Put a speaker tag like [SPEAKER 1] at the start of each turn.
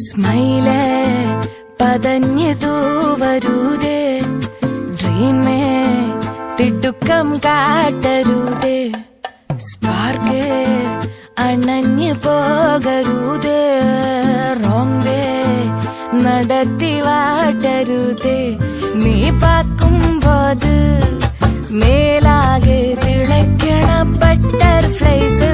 [SPEAKER 1] സ്മൈലേ പതഞ്ഞു തൂവരുതേ dreamy തിടുക്കം കാട്ടരുതേ സ്പാർക്കേ അണഞ്ഞു പോകരുതേ റോങ് വേ നടത്തി വാട്ടരുതേ നീ പാക്കുമ്പോത് മേലാകെ തിളയ്ക്കണ ബട്ടർഫ്ലൈസ്